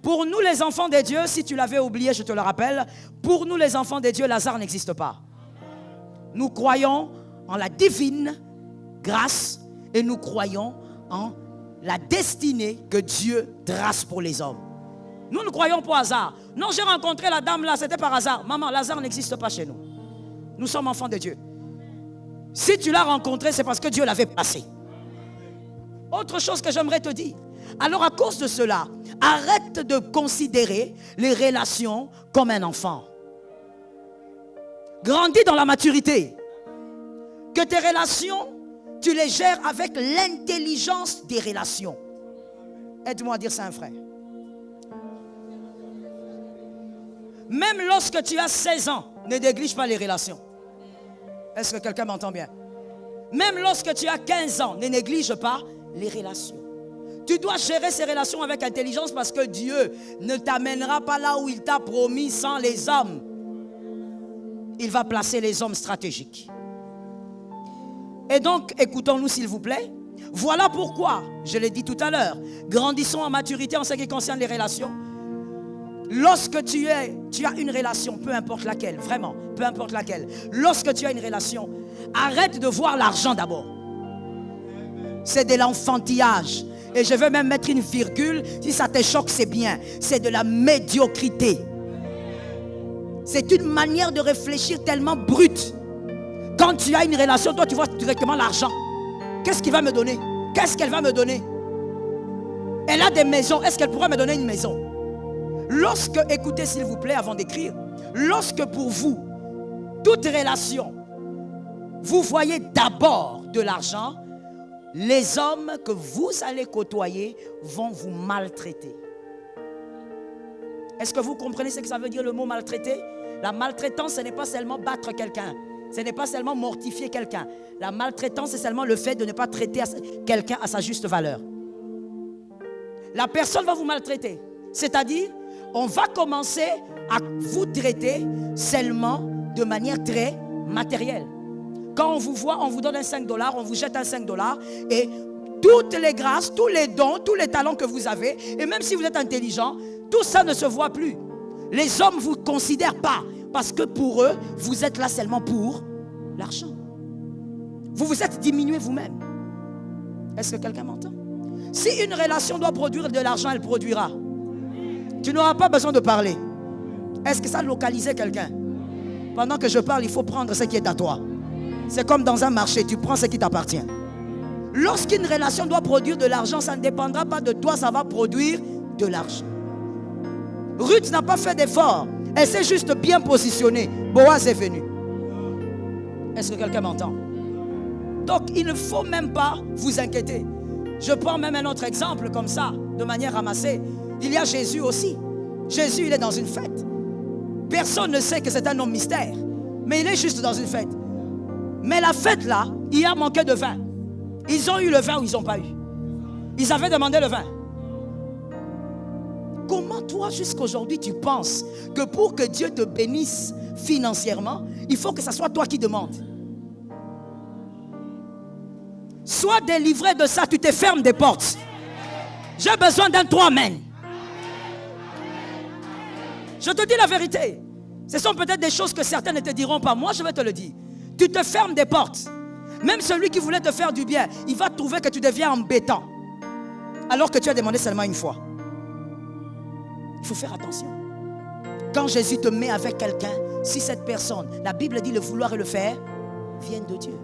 Pour nous les enfants de Dieu, si tu l'avais oublié, je te le rappelle, pour nous les enfants de Dieu, Lazare n'existe pas. Nous croyons en la divine grâce et nous croyons en la destinée que Dieu trace pour les hommes. Nous ne croyons pas au hasard. Non, j'ai rencontré la dame là, c'était par hasard. Maman, Lazare n'existe pas chez nous. Nous sommes enfants de Dieu. Si tu l'as rencontré, c'est parce que Dieu l'avait placé. Autre chose que j'aimerais te dire. Alors à cause de cela, arrête de considérer les relations comme un enfant. Grandis dans la maturité. Que tes relations, tu les gères avec l'intelligence des relations. Aide-moi à dire ça, un frère. Même lorsque tu as 16 ans, ne néglige pas les relations. Est-ce que quelqu'un m'entend bien? Même lorsque tu as 15 ans, ne néglige pas les relations. Tu dois gérer ces relations avec intelligence parce que Dieu ne t'amènera pas là où il t'a promis sans les hommes. Il va placer les hommes stratégiques. Et donc, écoutons-nous s'il vous plaît. Voilà pourquoi, je l'ai dit tout à l'heure, grandissons en maturité en ce qui concerne les relations. Lorsque tu as une relation, peu importe laquelle, vraiment, peu importe laquelle, lorsque tu as une relation, arrête de voir l'argent d'abord. C'est de l'enfantillage. Et je veux même mettre une virgule, si ça te choque, c'est bien. C'est de la médiocrité. C'est une manière de réfléchir tellement brute. Quand tu as une relation, toi tu vois directement l'argent. Qu'est-ce qu'il va me donner? Qu'est-ce qu'elle va me donner? Elle a des maisons, est-ce qu'elle pourra me donner une maison? Lorsque, écoutez s'il vous plaît avant d'écrire, lorsque pour vous, toute relation, vous voyez d'abord de l'argent, les hommes que vous allez côtoyer vont vous maltraiter. Est-ce que vous comprenez ce que ça veut dire le mot maltraiter? La maltraitance, ce n'est pas seulement battre quelqu'un. Ce n'est pas seulement mortifier quelqu'un. La maltraitance, c'est seulement le fait de ne pas traiter quelqu'un à sa juste valeur. La personne va vous maltraiter. C'est-à-dire, on va commencer à vous traiter seulement de manière très matérielle. Quand on vous voit, on vous donne un 5 $, on vous jette un 5 $ et toutes les grâces, tous les dons, tous les talents que vous avez, et même si vous êtes intelligent, tout ça ne se voit plus. Les hommes ne vous considèrent pas parce que pour eux, vous êtes là seulement pour l'argent. Vous vous êtes diminué vous-même. Est-ce que quelqu'un m'entend? Si une relation doit produire de l'argent, elle produira. Tu n'auras pas besoin de parler. Est-ce que ça localisait quelqu'un? Pendant que je parle, il faut prendre ce qui est à toi. C'est comme dans un marché, tu prends ce qui t'appartient. Lorsqu'une relation doit produire de l'argent, ça ne dépendra pas de toi, ça va produire de l'argent. Ruth n'a pas fait d'effort. Elle s'est juste bien positionnée. Boaz est venu. Est-ce que quelqu'un m'entend? Donc, il ne faut même pas vous inquiéter. Je prends même un autre exemple comme ça, de manière ramassée. Il y a Jésus aussi. Jésus, il est dans une fête. Personne ne sait que c'est un homme mystère. Mais il est juste dans une fête. Mais la fête là, il y a manqué de vin. Ils ont eu le vin ou ils n'ont pas eu? Ils avaient demandé le vin. Comment toi jusqu'aujourd'hui tu penses que pour que Dieu te bénisse financièrement, il faut que ce soit toi qui demandes? Sois délivré de ça, tu te fermes des portes. J'ai besoin d'un toi, amen. Je te dis la vérité. Ce sont peut-être des choses que certains ne te diront pas. Moi, je vais te le dire. Tu te fermes des portes. Même celui qui voulait te faire du bien, il va trouver que tu deviens embêtant. Alors que tu as demandé seulement une fois. Il faut faire attention. Quand Jésus te met avec quelqu'un, si cette personne, la Bible dit le vouloir et le faire, viennent de Dieu.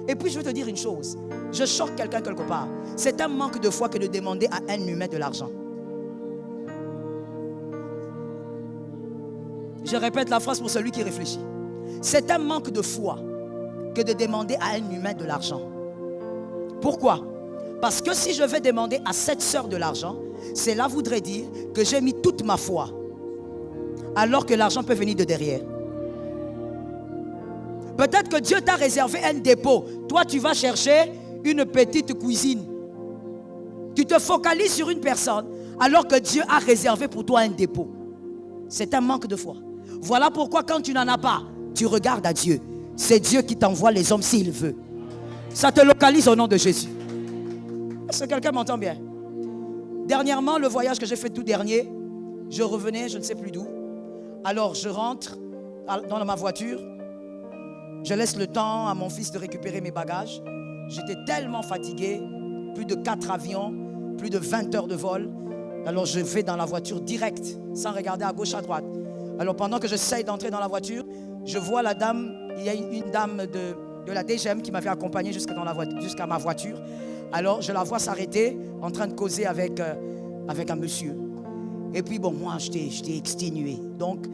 Et puis je vais te dire une chose. Je choque quelqu'un quelque part. C'est un manque de foi que de demander à un humain de l'argent. Je répète la phrase pour celui qui réfléchit. C'est un manque de foi que de demander à un humain de l'argent. Pourquoi? Parce que si je vais demander à cette sœur de l'argent, cela voudrait dire que j'ai mis toute ma foi, alors que l'argent peut venir de derrière. Peut-être que Dieu t'a réservé un dépôt. Toi, tu vas chercher une petite cuisine. Tu te focalises sur une personne, alors que Dieu a réservé pour toi un dépôt. C'est un manque de foi. Voilà pourquoi quand tu n'en as pas, tu regardes à Dieu. C'est Dieu qui t'envoie les hommes s'il veut. Ça te localise au nom de Jésus. Est-ce que quelqu'un m'entend bien? Dernièrement, le voyage que j'ai fait tout dernier, Je revenais, je ne sais plus d'où. Alors je rentre dans ma voiture. Je laisse le temps à mon fils de récupérer mes bagages. J'étais tellement fatigué. Plus de 4 avions, plus de 20 heures de vol. Alors je vais dans la voiture direct, sans regarder à gauche, à droite. Alors pendant que j'essaye d'entrer dans la voiture, je vois la dame, il y a une dame de la DGM qui m'avait accompagné jusqu'à ma voiture. Alors je la vois s'arrêter, en train de causer avec un monsieur. Et puis bon, moi j'étais exténué. Donc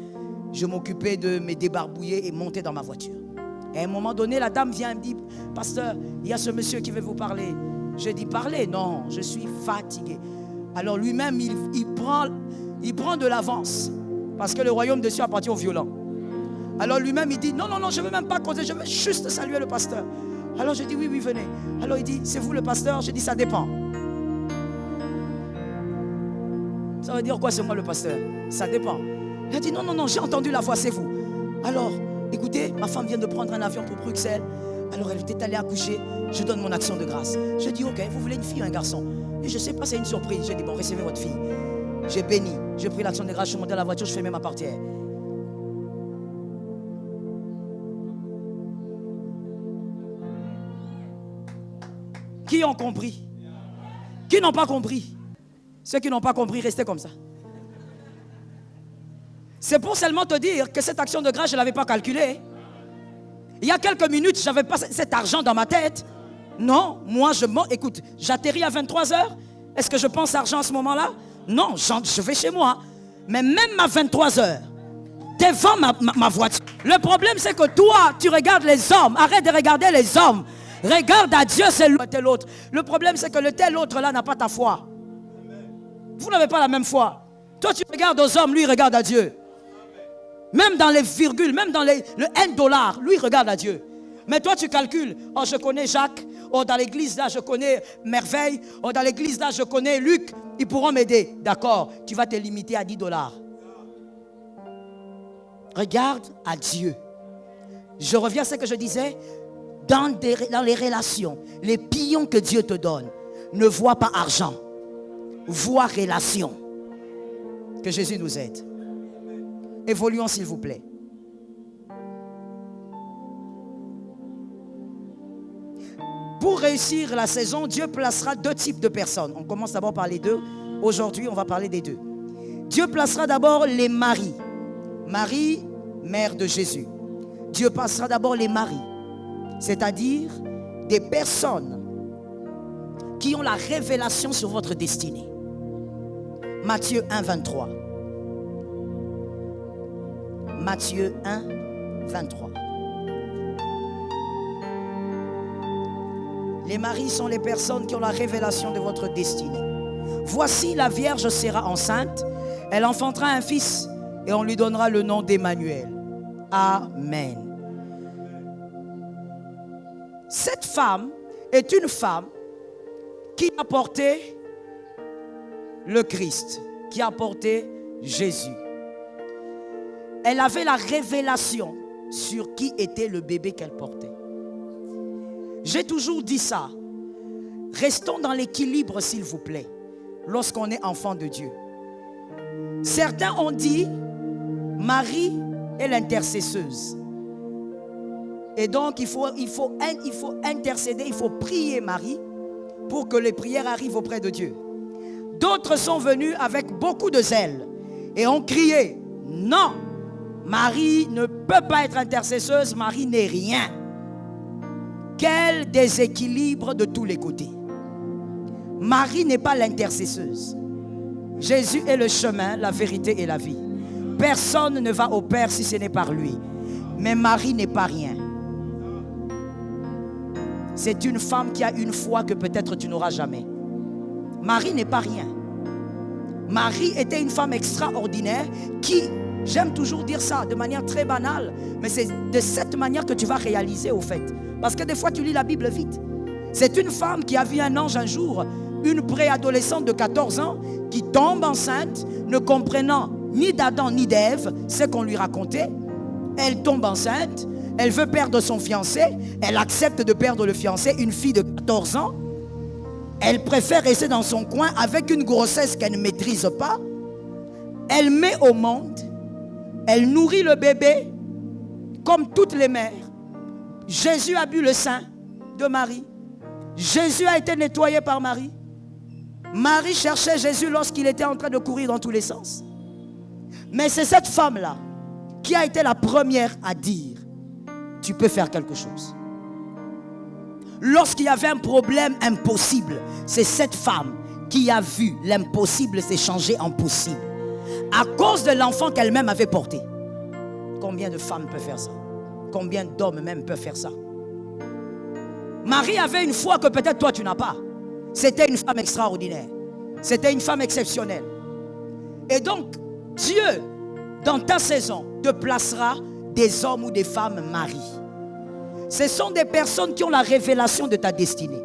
je m'occupais de me débarbouiller et monter dans ma voiture. Et à un moment donné, la dame vient et me dit, pasteur, il y a ce monsieur qui veut vous parler. Je dis, parlez, non, je suis fatigué. Alors lui-même, il prend de l'avance. Parce que le royaume de Dieu appartient aux violents. Alors lui-même, il dit, non, je ne veux même pas causer, je veux juste saluer le pasteur. Alors je dis, oui, venez. Alors il dit, c'est vous le pasteur? Je dis, ça dépend. Ça veut dire quoi, c'est moi le pasteur? Ça dépend. Il a dit, non, j'ai entendu la voix, c'est vous. Alors, écoutez, ma femme vient de prendre un avion pour Bruxelles. Alors elle était allée accoucher. Je donne mon action de grâce. Je dis, ok, vous voulez une fille ou un garçon? Et je ne sais pas, c'est une surprise. J'ai dit, bon, recevez votre fille. J'ai béni. J'ai pris l'action de grâce, je suis monté dans la voiture, je fermais ma portière. Qui ont compris? Qui n'ont pas compris? Ceux qui n'ont pas compris, restez comme ça. C'est pour seulement te dire que cette action de grâce, je ne l'avais pas calculée. Il y a quelques minutes, je n'avais pas cet argent dans ma tête. Non, moi, écoute, j'atterris à 23h. Est-ce que je pense argent à ce moment-là? Non, je vais chez moi. Mais même à 23h, devant ma voiture. Le problème, c'est que toi, tu regardes les hommes. Arrête de regarder les hommes. Regarde à Dieu, c'est tel autre. Le problème, c'est que le tel autre-là n'a pas ta foi. Vous n'avez pas la même foi. Toi, tu regardes aux hommes, lui, il regarde à Dieu. Même dans les virgules, même dans le $1, lui, il regarde à Dieu. Mais toi, tu calcules. Oh, je connais Jacques. Oh, dans l'église, là, je connais Merveille. Oh, dans l'église, là, je connais Luc. Ils pourront m'aider. D'accord, tu vas te limiter à $10. Regarde à Dieu. Je reviens à ce que je disais. Dans les relations, les pions que Dieu te donne, ne vois pas argent. Vois relation. Que Jésus nous aide. Évoluons, s'il vous plaît. Pour réussir la saison, Dieu placera 2 types de personnes. On commence d'abord par les 2. Aujourd'hui, on va parler des 2. Dieu placera d'abord les maris. Marie, mère de Jésus. Dieu placera d'abord les maris. C'est-à-dire des personnes qui ont la révélation sur votre destinée. Matthieu 1, 23. Matthieu 1, 23. Les maris sont les personnes qui ont la révélation de votre destinée. Voici, la Vierge sera enceinte, elle enfantera un fils et on lui donnera le nom d'Emmanuel. Amen. Cette femme est une femme qui a porté le Christ, qui a porté Jésus. Elle avait la révélation sur qui était le bébé qu'elle portait. J'ai toujours dit ça. Restons dans l'équilibre, s'il vous plaît, lorsqu'on est enfant de Dieu. Certains ont dit, Marie est l'intercesseuse. Et donc, il faut intercéder, il faut prier Marie pour que les prières arrivent auprès de Dieu. D'autres sont venus avec beaucoup de zèle et ont crié, non, Marie ne peut pas être intercesseuse, Marie n'est rien. Quel déséquilibre de tous les côtés. Marie n'est pas l'intercesseuse. Jésus est le chemin, la vérité et la vie. Personne ne va au Père si ce n'est par lui. Mais Marie n'est pas rien. C'est une femme qui a une foi que peut-être tu n'auras jamais. Marie n'est pas rien. Marie était une femme extraordinaire qui, j'aime toujours dire ça de manière très banale, mais c'est de cette manière que tu vas réaliser au fait. Parce que des fois tu lis la Bible vite. C'est une femme qui a vu un ange un jour, une préadolescente de 14 ans qui tombe enceinte, ne comprenant ni d'Adam ni d'Ève ce qu'on lui racontait. Elle tombe enceinte, elle veut perdre son fiancé, elle accepte de perdre le fiancé, une fille de 14 ans. Elle préfère rester dans son coin avec une grossesse qu'elle ne maîtrise pas. Elle met au monde, elle nourrit le bébé comme toutes les mères. Jésus a bu le sein de Marie. Jésus a été nettoyé par Marie. Marie cherchait Jésus lorsqu'il était en train de courir dans tous les sens. Mais c'est cette femme-là qui a été la première à dire, tu peux faire quelque chose. Lorsqu'il y avait un problème impossible, c'est cette femme qui a vu l'impossible s'échanger en possible. À cause de l'enfant qu'elle-même avait porté. Combien de femmes peuvent faire ça? Combien d'hommes même peuvent faire ça? Marie avait une foi que peut-être toi tu n'as pas. C'était une femme extraordinaire. C'était une femme exceptionnelle. Et donc, Dieu, dans ta saison, te placera des hommes ou des femmes Marie. Ce sont des personnes qui ont la révélation de ta destinée.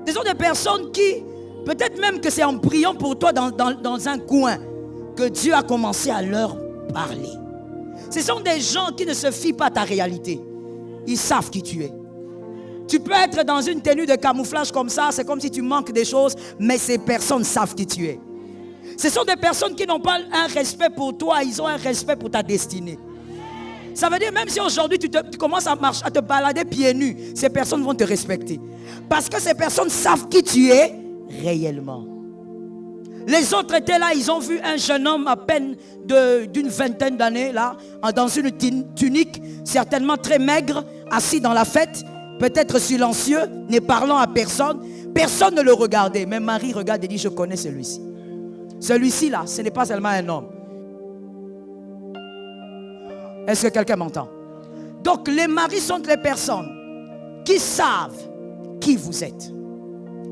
Ce sont des personnes qui, peut-être même que c'est en priant pour toi dans un coin, que Dieu a commencé à leur parler. Ce sont des gens qui ne se fient pas à ta réalité. Ils savent qui tu es. Tu peux être dans une tenue de camouflage comme ça, c'est comme si tu manques des choses, mais ces personnes savent qui tu es. Ce sont des personnes qui n'ont pas un respect pour toi, ils ont un respect pour ta destinée. Ça veut dire même si aujourd'hui tu commences à marcher, à te balader pieds nus, ces personnes vont te respecter. Parce que ces personnes savent qui tu es réellement. Les autres étaient là, ils ont vu un jeune homme à peine d'une vingtaine d'années, là, dans une tunique, certainement très maigre, assis dans la fête, peut-être silencieux, ne parlant à personne. Personne ne le regardait. Mais Marie regarde et dit, je connais celui-ci. Celui-ci là, ce n'est pas seulement un homme. Est-ce que quelqu'un m'entend? Donc les maris sont les personnes qui savent qui vous êtes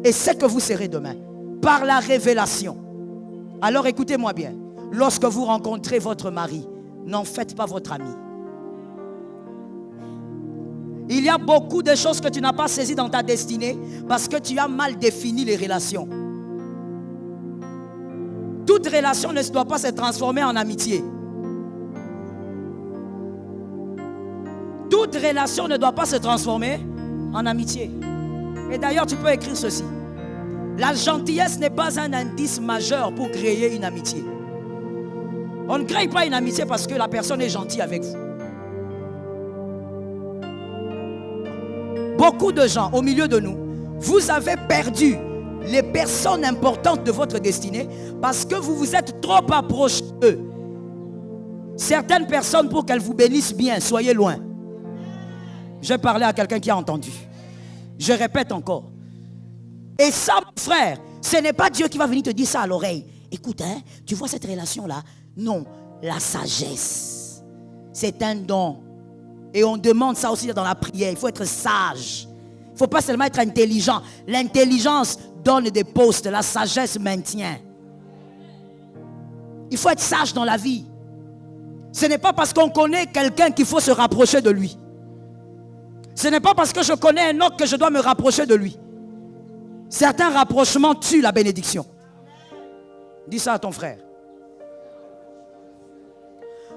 et ce que vous serez demain par la révélation. Alors écoutez-moi bien, lorsque vous rencontrez votre mari, n'en faites pas votre ami. Il y a beaucoup de choses que tu n'as pas saisies dans ta destinée parce que tu as mal défini les relations. Toute relation ne doit pas se transformer en amitié. Toute relation ne doit pas se transformer en amitié. Et d'ailleurs, tu peux écrire ceci. La gentillesse n'est pas un indice majeur pour créer une amitié. On ne crée pas une amitié parce que la personne est gentille avec vous. Beaucoup de gens au milieu de nous, vous avez perdu les personnes importantes de votre destinée parce que vous vous êtes trop approchés d'eux. Certaines personnes, pour qu'elles vous bénissent bien, soyez loin. J'ai parlé à quelqu'un qui a entendu. Je répète encore. Et ça, mon frère, ce n'est pas Dieu qui va venir te dire ça à l'oreille. Écoute, hein, tu vois cette relation-là? Non, la sagesse, c'est un don. Et on demande ça aussi dans la prière. Il faut être sage. Il ne faut pas seulement être intelligent. L'intelligence donne des postes. La sagesse maintient. Il faut être sage dans la vie. Ce n'est pas parce qu'on connaît quelqu'un qu'il faut se rapprocher de lui. Ce n'est pas parce que je connais un autre que je dois me rapprocher de lui. Certains rapprochements tuent la bénédiction. Dis ça à ton frère.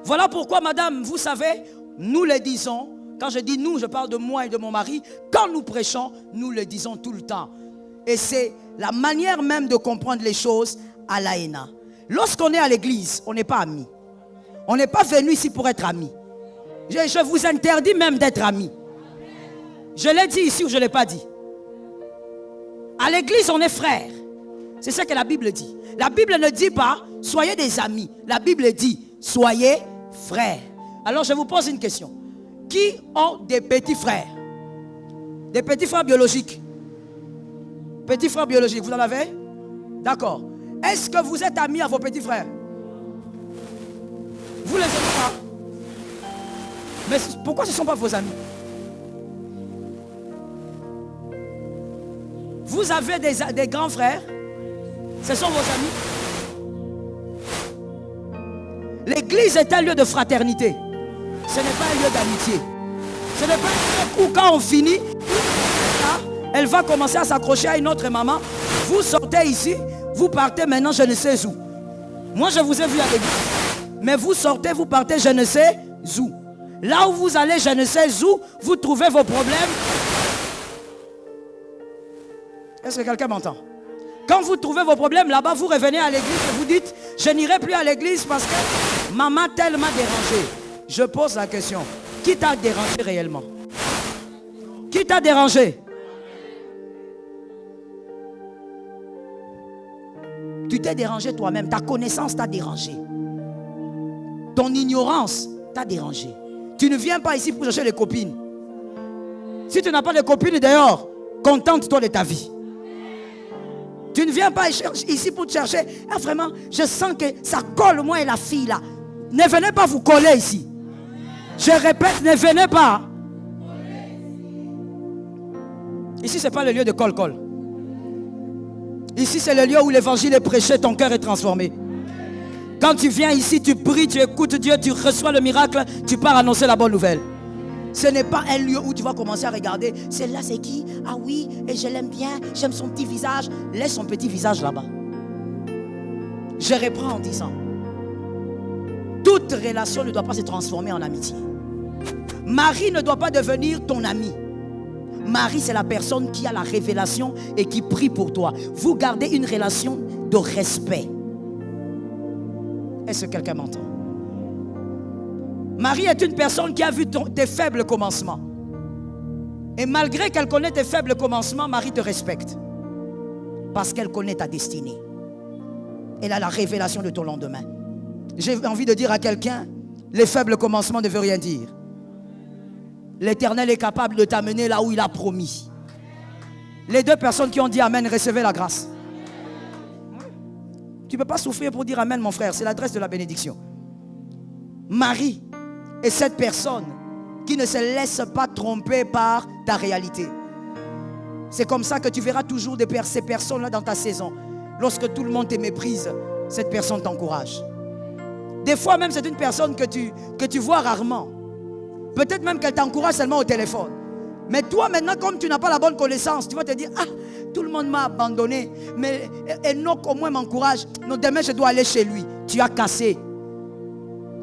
Voilà pourquoi, madame, vous savez, nous le disons. Quand je dis nous, je parle de moi et de mon mari. Quand nous prêchons, nous le disons tout le temps. Et c'est la manière même de comprendre les choses à l'AENA. Lorsqu'on est à l'église, on n'est pas amis. On n'est pas venu ici pour être amis. Je vous interdis même d'être amis. Je l'ai dit ici ou je ne l'ai pas dit. À l'église, on est frères. C'est ce que la Bible dit. La Bible ne dit pas soyez des amis. La Bible dit soyez frères. Alors je vous pose une question. Qui ont des petits frères? Des petits frères biologiques? Petits frères biologiques, vous en avez? D'accord. Est-ce que vous êtes amis à vos petits frères? Vous les aimez pas? Mais pourquoi ce ne sont pas vos amis? Vous avez des grands frères? Ce sont vos amis? L'église est un lieu de fraternité. Ce n'est pas un lieu d'amitié. Ce n'est pas un lieu où quand on finit, elle va commencer à s'accrocher à une autre maman. Vous sortez ici, vous partez maintenant je ne sais où. Moi je vous ai vu à l'église. Mais vous sortez, vous partez je ne sais où. Là où vous allez je ne sais où, vous trouvez vos problèmes. Est-ce que quelqu'un m'entend? Quand vous trouvez vos problèmes là-bas, vous revenez à l'église et vous dites, je n'irai plus à l'église parce que maman telle m'a dérangé. Je pose la question, qui t'a dérangé réellement? Qui t'a dérangé? Tu t'es dérangé toi-même, ta connaissance t'a dérangé. Ton ignorance t'a dérangé. Tu ne viens pas ici pour chercher les copines. Si tu n'as pas de copines dehors, contente-toi de ta vie. Tu ne viens pas ici pour te chercher. Ah, vraiment, je sens que ça colle moi et la fille là. Ne venez pas vous coller ici. Je répète, ne venez pas. Ici, ce n'est pas le lieu de col-col. Ici, c'est le lieu où l'évangile est prêché, ton cœur est transformé. Quand tu viens ici, tu pries, tu écoutes Dieu, tu reçois le miracle, tu pars annoncer la bonne nouvelle. Ce n'est pas un lieu où tu vas commencer à regarder. Celle-là, c'est qui? Ah oui, et je l'aime bien, j'aime son petit visage. Laisse son petit visage là-bas. Je reprends en disant, toute relation ne doit pas se transformer en amitié. Marie ne doit pas devenir ton ami. Marie, c'est la personne qui a la révélation et qui prie pour toi. Vous gardez une relation de respect. Est-ce que quelqu'un m'entend? Marie est une personne qui a vu tes faibles commencements. Et malgré qu'elle connaît tes faibles commencements, Marie te respecte. Parce qu'elle connaît ta destinée. Elle a la révélation de ton lendemain. J'ai envie de dire à quelqu'un, les faibles commencements ne veulent rien dire. L'Éternel est capable de t'amener là où il a promis. Les deux personnes qui ont dit Amen, recevez la grâce. Tu ne peux pas souffrir pour dire Amen, mon frère. C'est l'adresse de la bénédiction. Marie est cette personne qui ne se laisse pas tromper par ta réalité. C'est comme ça que tu verras toujours ces personnes-là dans ta saison. Lorsque tout le monde te méprise, cette personne t'encourage. Des fois même, c'est une personne que tu vois rarement. Peut-être même qu'elle t'encourage seulement au téléphone. Mais toi maintenant, comme tu n'as pas la bonne connaissance, tu vas te dire, ah, tout le monde m'a abandonné. Mais Enoch au moins m'encourage. Non, demain je dois aller chez lui. Tu as cassé.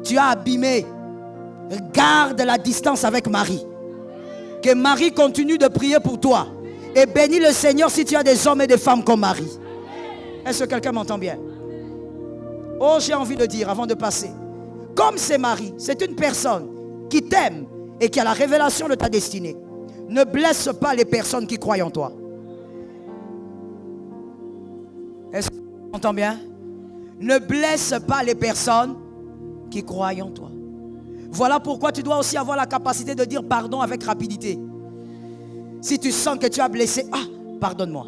Tu as abîmé. Garde la distance avec Marie. Que Marie continue de prier pour toi. Et bénis le Seigneur si tu as des hommes et des femmes comme Marie. Est-ce que quelqu'un m'entend bien? Oh, j'ai envie de dire avant de passer. Comme c'est Marie, c'est une personne qui t'aime et qui a la révélation de ta destinée. Ne blesse pas les personnes qui croient en toi. Est-ce que tu m'entends bien? Ne blesse pas les personnes qui croient en toi. Voilà pourquoi tu dois aussi avoir la capacité de dire pardon avec rapidité. Si tu sens que tu as blessé, ah, pardonne-moi.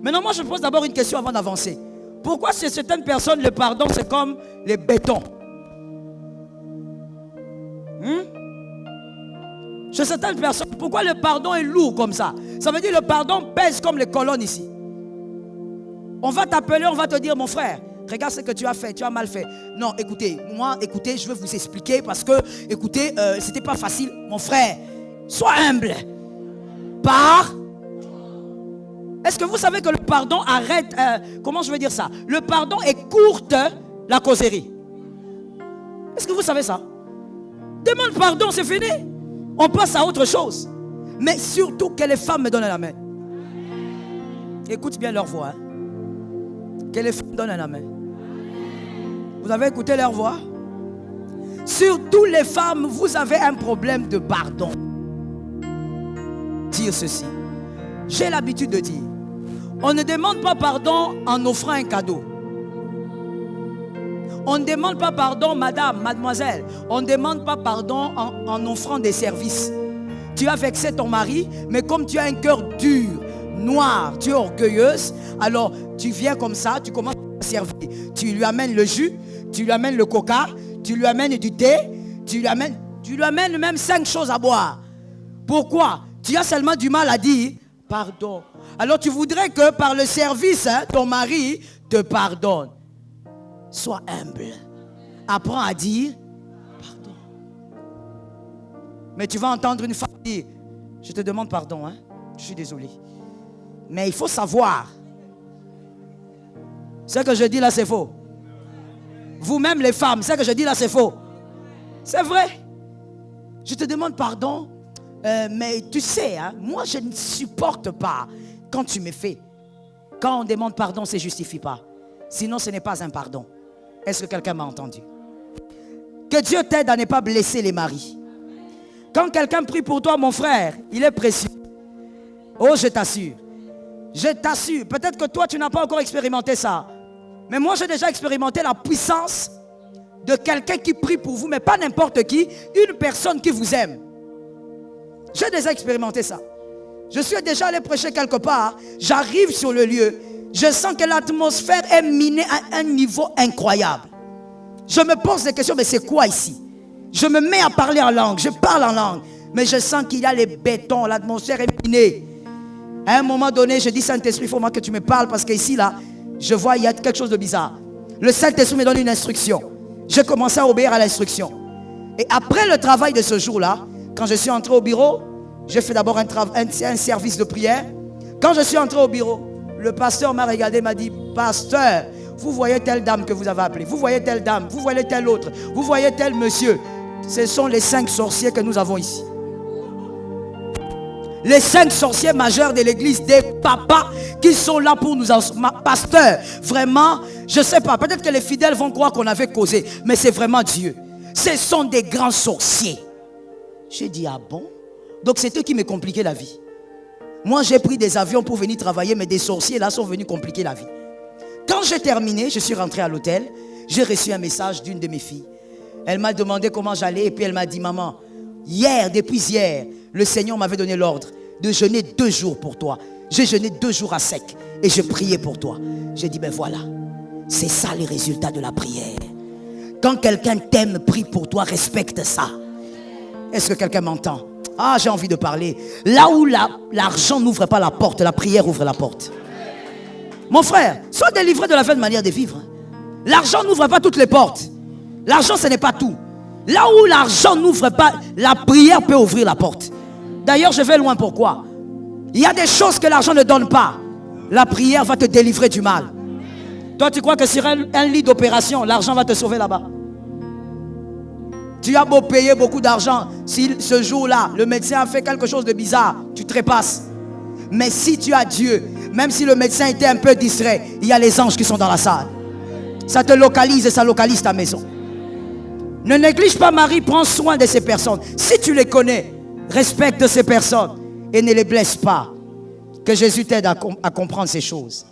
Maintenant, moi, je pose d'abord une question avant d'avancer. Pourquoi chez certaines personnes, le pardon, c'est comme les bétons? Chez certaines personnes, pourquoi le pardon est lourd comme ça? Ça veut dire que le pardon pèse comme les colonnes ici. On va t'appeler, on va te dire, mon frère, regarde ce que tu as fait, tu as mal fait. Non, écoutez, je vais vous expliquer parce que, écoutez, c'était pas facile. Mon frère, sois humble. Est-ce que vous savez que le pardon arrête, comment je vais dire ça? Le pardon écourte la causerie. Est-ce que vous savez ça? Demande pardon, c'est fini. On passe à autre chose. Mais surtout que les femmes me donnent la main. Écoute bien leur voix. Hein. Que les femmes donnent la main. Vous avez écouté leur voix? Surtout les femmes, vous avez un problème de pardon. Dire ceci. J'ai l'habitude de dire, on ne demande pas pardon en offrant un cadeau. On ne demande pas pardon, madame, mademoiselle. On ne demande pas pardon en offrant des services. Tu as vexé ton mari, mais comme tu as un cœur dur, noir, tu es orgueilleuse, alors tu viens comme ça, tu commences à servir. Tu lui amènes le jus, tu lui amènes le coca, tu lui amènes du thé, tu lui amènes même 5 choses à boire. Pourquoi? Tu as seulement du mal à dire pardon. Alors tu voudrais que par le service, ton mari te pardonne. Sois humble. Apprends à dire pardon. Mais tu vas entendre une femme dire, je te demande pardon, hein? Je suis désolé. Mais il faut savoir. Ce que je dis là, c'est faux. Vous-même les femmes, ce que je dis là, c'est faux. C'est vrai. Je te demande pardon. Mais tu sais, hein, moi je ne supporte pas quand tu me fais. Quand on demande pardon, ça ne justifie pas. Sinon, ce n'est pas un pardon. Est-ce que quelqu'un m'a entendu? Que Dieu t'aide à ne pas blesser les maris. Quand quelqu'un prie pour toi, mon frère, il est précieux. Oh, je t'assure. Je t'assure. Peut-être que toi, tu n'as pas encore expérimenté ça. Mais moi, j'ai déjà expérimenté la puissance de quelqu'un qui prie pour vous, mais pas n'importe qui, une personne qui vous aime. J'ai déjà expérimenté ça. Je suis déjà allé prêcher quelque part, j'arrive sur le lieu, je sens que l'atmosphère est minée à un niveau incroyable. Je me pose des questions, mais c'est quoi ici? Je me mets à parler en langue, je parle en langue, mais je sens qu'il y a les bétons, l'atmosphère est minée. À un moment donné, je dis, Saint-Esprit, il faut que tu me parles, parce qu'ici, là, je vois, il y a quelque chose de bizarre. Le Saint-Esprit me donne une instruction. J'ai commencé à obéir à l'instruction. Et après le travail de ce jour-là, quand je suis entré au bureau, j'ai fait d'abord un service de prière. Quand je suis entré au bureau, le pasteur m'a regardé et m'a dit, pasteur, vous voyez telle dame que vous avez appelée, vous voyez telle dame, vous voyez tel autre, vous voyez tel monsieur. Ce sont les 5 sorciers que nous avons ici. Les 5 sorciers majeurs de l'église, des papas qui sont là pour nous. Pasteur, vraiment, je ne sais pas, peut-être que les fidèles vont croire qu'on avait causé, mais c'est vraiment Dieu. Ce sont des grands sorciers. J'ai dit, ah bon? Donc c'est eux qui me compliquaient la vie. Moi j'ai pris des avions pour venir travailler, mais des sorciers là sont venus compliquer la vie. Quand j'ai terminé, je suis rentré à l'hôtel, j'ai reçu un message d'une de mes filles. Elle m'a demandé comment j'allais et puis elle m'a dit, maman, depuis hier, le Seigneur m'avait donné l'ordre de jeûner 2 jours pour toi. J'ai jeûné 2 jours à sec et je priais pour toi. J'ai dit, ben voilà, c'est ça les résultats de la prière. Quand quelqu'un t'aime, prie pour toi, respecte ça. Est-ce que quelqu'un m'entend? Ah, j'ai envie de parler. Là où l'argent n'ouvre pas la porte, la prière ouvre la porte. Mon frère, sois délivré de la vaine manière de vivre. L'argent n'ouvre pas toutes les portes. L'argent, ce n'est pas tout. Là où l'argent n'ouvre pas, la prière peut ouvrir la porte. D'ailleurs, je vais loin. Pourquoi? Il y a des choses que l'argent ne donne pas. La prière va te délivrer du mal. Toi, tu crois que sur un lit d'opération, l'argent va te sauver là-bas? Tu as beau payer beaucoup d'argent, si ce jour-là, le médecin a fait quelque chose de bizarre, tu trépasses. Mais si tu as Dieu, même si le médecin était un peu distrait, il y a les anges qui sont dans la salle. Ça te localise et ça localise ta maison. Ne néglige pas Marie, prends soin de ces personnes. Si tu les connais, respecte ces personnes et ne les blesse pas. Que Jésus t'aide à comprendre ces choses.